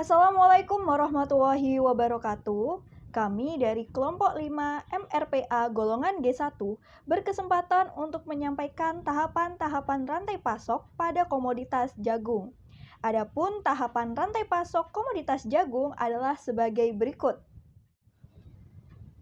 Assalamualaikum warahmatullahi wabarakatuh. Kami dari kelompok 5 MRPA golongan G1 berkesempatan untuk menyampaikan tahapan-tahapan rantai pasok pada komoditas jagung. Adapun tahapan rantai pasok komoditas jagung adalah sebagai berikut.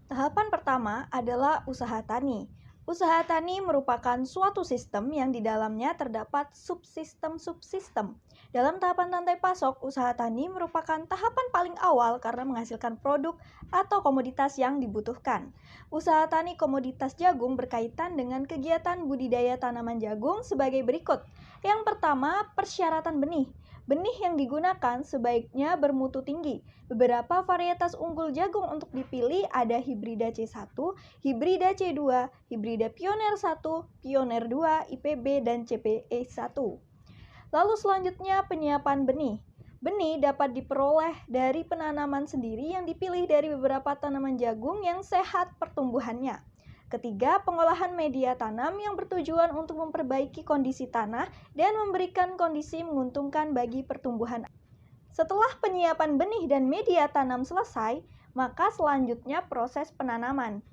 Tahapan pertama adalah usaha tani. Usaha tani merupakan suatu sistem yang di dalamnya terdapat subsistem-subsistem. Dalam tahapan rantai pasok, usaha tani merupakan tahapan paling awal karena menghasilkan produk atau komoditas yang dibutuhkan. Usaha tani komoditas jagung berkaitan dengan kegiatan budidaya tanaman jagung sebagai berikut. Yang pertama, persyaratan benih. Benih yang digunakan sebaiknya bermutu tinggi. Beberapa varietas unggul jagung untuk dipilih ada hibrida C1, hibrida C2, hibrida pioner 1, pioner 2, IPB, dan CPE1. Lalu selanjutnya penyiapan benih. Benih dapat diperoleh dari penanaman sendiri yang dipilih dari beberapa tanaman jagung yang sehat pertumbuhannya. Ketiga, pengolahan media tanam yang bertujuan untuk memperbaiki kondisi tanah dan memberikan kondisi menguntungkan bagi pertumbuhan. Setelah penyiapan benih dan media tanam selesai, maka selanjutnya proses penanaman.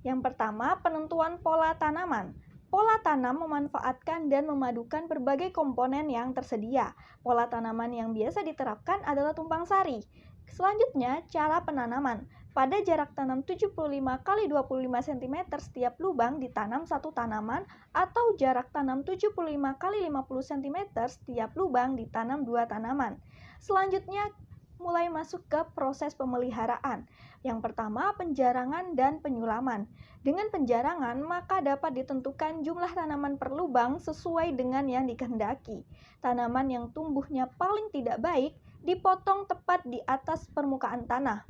Yang pertama, penentuan pola tanaman. Pola tanam memanfaatkan dan memadukan berbagai komponen yang tersedia. Pola tanaman yang biasa diterapkan adalah tumpang sari. Selanjutnya, cara penanaman. Pada jarak tanam 75 x 25 cm setiap lubang ditanam satu tanaman atau jarak tanam 75 x 50 cm setiap lubang ditanam dua tanaman. Selanjutnya, mulai masuk ke proses pemeliharaan. Yang pertama, penjarangan dan penyulaman. Dengan penjarangan, maka dapat ditentukan jumlah tanaman per lubang sesuai dengan yang dikehendaki. Tanaman yang tumbuhnya paling tidak baik dipotong tepat di atas permukaan tanah.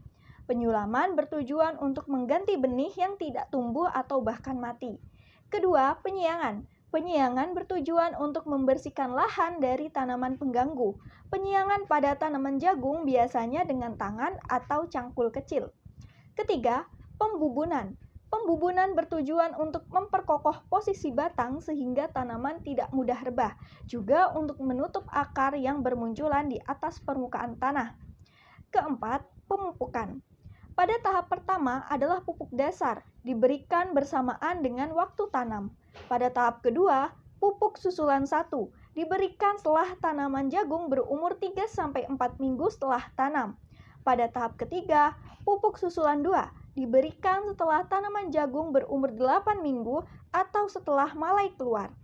Penyulaman bertujuan untuk mengganti benih yang tidak tumbuh atau bahkan mati. Kedua, penyiangan. Penyiangan bertujuan untuk membersihkan lahan dari tanaman pengganggu. Penyiangan pada tanaman jagung biasanya dengan tangan atau cangkul kecil. Ketiga, pembubunan. Pembubunan bertujuan untuk memperkokoh posisi batang sehingga tanaman tidak mudah rebah, juga untuk menutup akar yang bermunculan di atas permukaan tanah. Keempat, pemupukan. Pada tahap pertama adalah pupuk dasar, diberikan bersamaan dengan waktu tanam. Pada tahap kedua, pupuk susulan 1, diberikan setelah tanaman jagung berumur 3-4 minggu setelah tanam. Pada tahap ketiga, pupuk susulan 2, diberikan setelah tanaman jagung berumur 8 minggu atau setelah malai keluar.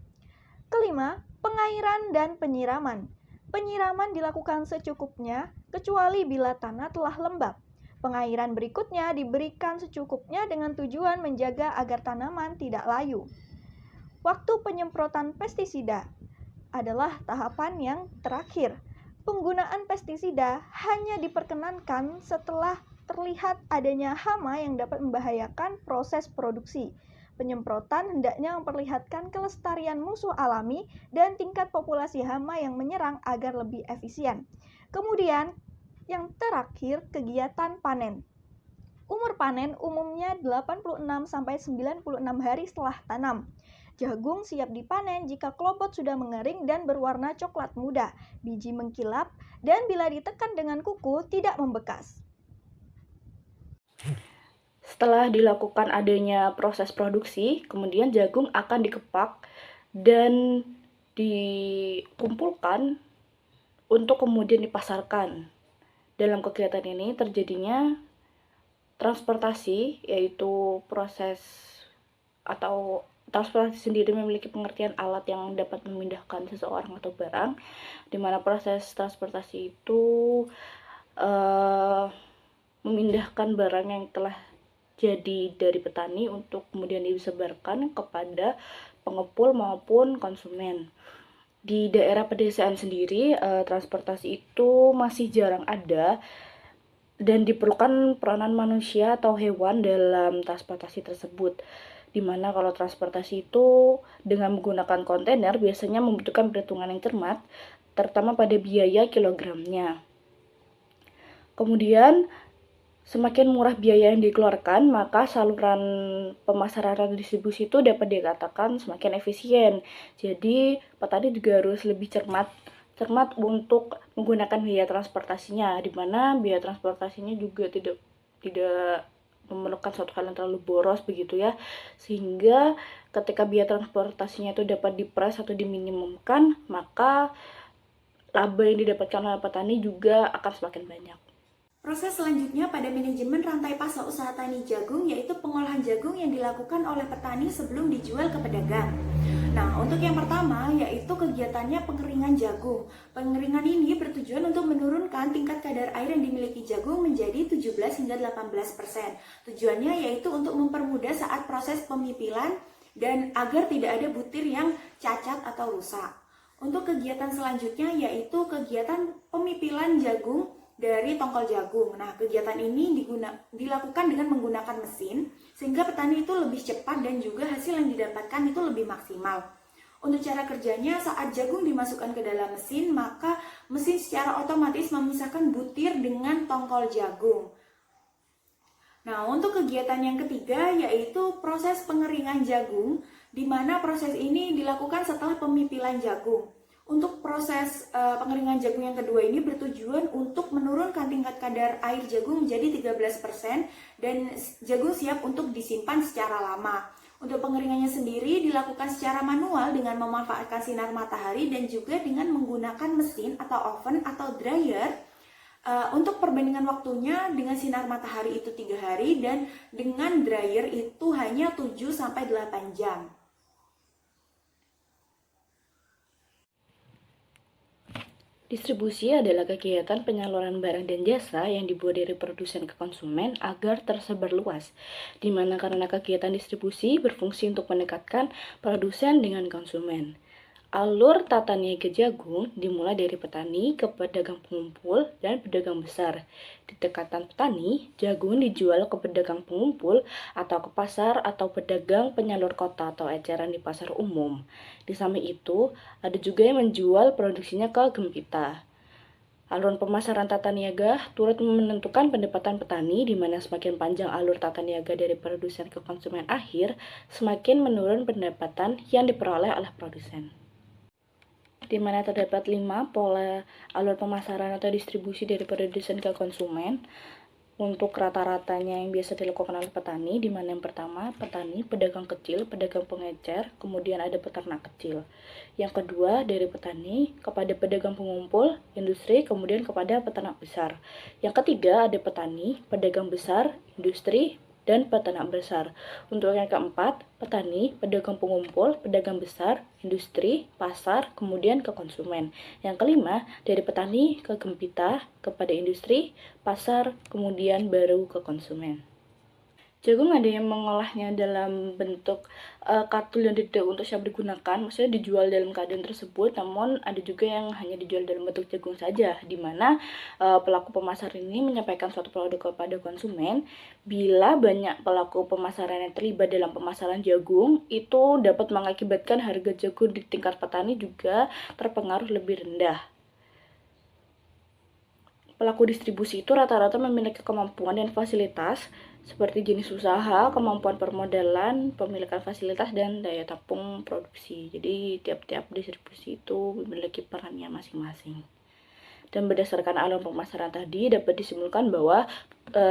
Kelima, pengairan dan penyiraman. Penyiraman dilakukan secukupnya, kecuali bila tanah telah lembab. Pengairan berikutnya diberikan secukupnya dengan tujuan menjaga agar tanaman tidak layu. Waktu penyemprotan pestisida adalah tahapan yang terakhir. Penggunaan pestisida hanya diperkenankan setelah terlihat adanya hama yang dapat membahayakan proses produksi. Penyemprotan hendaknya memperlihatkan kelestarian musuh alami dan tingkat populasi hama yang menyerang agar lebih efisien. Kemudian, yang terakhir, kegiatan panen. Umur panen umumnya 86-96 hari setelah tanam. Jagung siap dipanen jika klobot sudah mengering dan berwarna coklat muda, biji mengkilap, dan bila ditekan dengan kuku tidak membekas. Setelah dilakukan adanya proses produksi, kemudian jagung akan dikepak dan dikumpulkan untuk kemudian dipasarkan. Dalam kegiatan ini terjadinya transportasi, yaitu proses atau transportasi sendiri memiliki pengertian alat yang dapat memindahkan seseorang atau barang, di mana proses transportasi itu memindahkan barang yang telah jadi dari petani untuk kemudian disebarkan kepada pengepul maupun konsumen. Di daerah pedesaan sendiri, transportasi itu masih jarang ada dan diperlukan peranan manusia atau hewan dalam transportasi tersebut. Dimana kalau transportasi itu dengan menggunakan kontainer biasanya membutuhkan perhitungan yang cermat, terutama pada biaya kilogramnya. Kemudian, semakin murah biaya yang dikeluarkan, maka saluran pemasaran atau distribusi itu dapat dikatakan semakin efisien. Jadi, petani juga harus lebih cermat cermat untuk menggunakan biaya transportasinya, di mana biaya transportasinya juga tidak memerlukan suatu hal yang terlalu boros begitu ya, sehingga ketika biaya transportasinya itu dapat dipres atau diminimumkan, maka laba yang didapatkan oleh petani juga akan semakin banyak. Proses selanjutnya pada manajemen rantai pasok usaha tani jagung yaitu pengolahan jagung yang dilakukan oleh petani sebelum dijual ke pedagang. Nah, untuk yang pertama yaitu kegiatannya pengeringan jagung. Pengeringan ini bertujuan untuk menurunkan tingkat kadar air yang dimiliki jagung menjadi 17 hingga 18%. Tujuannya yaitu untuk mempermudah saat proses pemipilan dan agar tidak ada butir yang cacat atau rusak. Untuk kegiatan selanjutnya yaitu kegiatan pemipilan jagung dari tongkol jagung. Nah, kegiatan ini dilakukan dengan menggunakan mesin, sehingga petani itu lebih cepat dan juga hasil yang didapatkan itu lebih maksimal. Untuk cara kerjanya, saat jagung dimasukkan ke dalam mesin, maka mesin secara otomatis memisahkan butir dengan tongkol jagung. Nah, untuk kegiatan yang ketiga yaitu proses pengeringan jagung, di mana proses ini dilakukan setelah pemipilan jagung. Untuk proses pengeringan jagung yang kedua ini bertujuan untuk menurunkan tingkat kadar air jagung menjadi 13% dan jagung siap untuk disimpan secara lama. Untuk pengeringannya sendiri dilakukan secara manual dengan memanfaatkan sinar matahari dan juga dengan menggunakan mesin atau oven atau dryer. Untuk perbandingan waktunya dengan sinar matahari itu 3 hari dan dengan dryer itu hanya 7-8 jam. Distribusi adalah kegiatan penyaluran barang dan jasa yang dibuat dari produsen ke konsumen agar tersebar luas, di mana karena kegiatan distribusi berfungsi untuk mendekatkan produsen dengan konsumen. Alur tata niaga jagung dimulai dari petani ke pedagang pengumpul dan pedagang besar. Di tingkatan petani, jagung dijual ke pedagang pengumpul atau ke pasar atau pedagang penyalur kota atau eceran di pasar umum. Di samping itu, ada juga yang menjual produksinya ke gempita. Alur pemasaran tata niaga turut menentukan pendapatan petani, di mana semakin panjang alur tata niaga dari produsen ke konsumen akhir, semakin menurun pendapatan yang diperoleh oleh produsen. Di mana terdapat 5 pola alur pemasaran atau distribusi dari produsen ke konsumen. Untuk rata-ratanya yang biasa dilakukan oleh petani, di mana yang pertama petani, pedagang kecil, pedagang pengecer, kemudian ada peternak kecil. Yang kedua dari petani kepada pedagang pengumpul, industri, kemudian kepada peternak besar. Yang ketiga ada petani, pedagang besar, industri, dan peternak besar. Untuk yang keempat, petani, pedagang pengumpul, pedagang besar, industri, pasar, kemudian ke konsumen. Yang kelima, dari petani ke gempita, kepada industri, pasar, kemudian baru ke konsumen. Jagung ada yang mengolahnya dalam bentuk katul yang tidak untuk siap digunakan, maksudnya dijual dalam keadaan tersebut, namun ada juga yang hanya dijual dalam bentuk jagung saja, di mana pelaku pemasaran ini menyampaikan suatu produk kepada konsumen. Bila banyak pelaku pemasaran yang terlibat dalam pemasaran jagung, itu dapat mengakibatkan harga jagung di tingkat petani juga terpengaruh lebih rendah. Pelaku distribusi itu rata-rata memiliki kemampuan dan fasilitas seperti jenis usaha, kemampuan permodalan, pemilikan fasilitas, dan daya tampung produksi. Jadi tiap-tiap distribusi itu memiliki perannya masing-masing. Dan berdasarkan alur pemasaran tadi dapat disimpulkan bahwa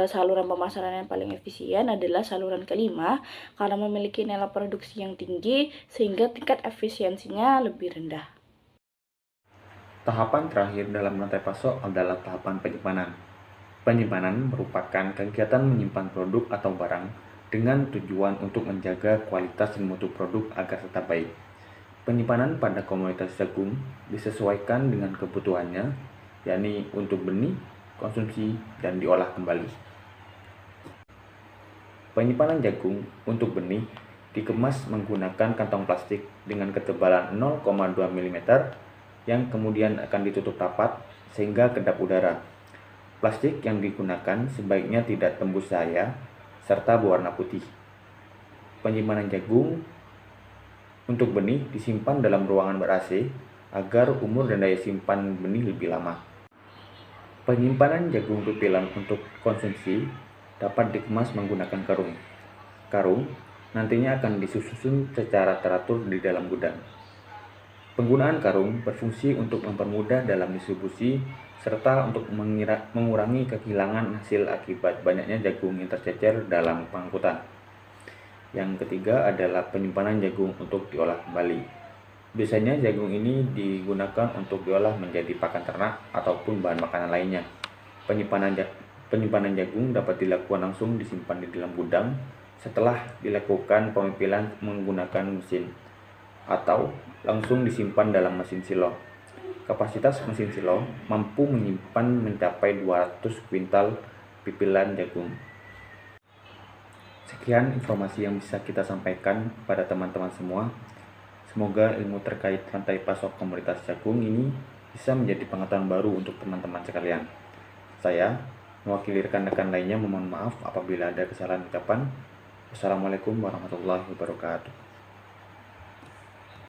saluran pemasaran yang paling efisien adalah saluran kelima karena memiliki nilai produksi yang tinggi sehingga tingkat efisiensinya lebih rendah. Tahapan terakhir dalam rantai pasok adalah tahapan penyimpanan. Penyimpanan merupakan kegiatan menyimpan produk atau barang dengan tujuan untuk menjaga kualitas dan mutu produk agar tetap baik. Penyimpanan pada komoditas jagung disesuaikan dengan kebutuhannya, yakni untuk benih, konsumsi, dan diolah kembali. Penyimpanan jagung untuk benih dikemas menggunakan kantong plastik dengan ketebalan 0,2 mm yang kemudian akan ditutup rapat sehingga kedap udara. Plastik yang digunakan sebaiknya tidak tembus cahaya serta berwarna putih. Penyimpanan jagung untuk benih disimpan dalam ruangan ber-AC agar umur dan daya simpan benih lebih lama. Penyimpanan jagung pipilan untuk konsumsi dapat dikemas menggunakan karung. Karung nantinya akan disusun secara teratur di dalam gudang. Penggunaan karung berfungsi untuk mempermudah dalam distribusi serta untuk mengurangi kehilangan hasil akibat banyaknya jagung yang tercecer dalam pengangkutan. Yang ketiga adalah penyimpanan jagung untuk diolah kembali. Biasanya jagung ini digunakan untuk diolah menjadi pakan ternak ataupun bahan makanan lainnya. Penyimpanan jagung dapat dilakukan langsung disimpan di dalam gudang setelah dilakukan pemimpinan menggunakan mesin, atau langsung disimpan dalam mesin silo. Kapasitas mesin silo mampu menyimpan mencapai 200 kuintal pipilan jagung. Sekian informasi yang bisa kita sampaikan pada teman-teman semua. Semoga ilmu terkait rantai pasok komoditas jagung ini bisa menjadi pengetahuan baru untuk teman-teman sekalian. Saya, mewakili rekan-rekan lainnya, memohon maaf apabila ada kesalahan ucapan. Wassalamualaikum warahmatullahi wabarakatuh.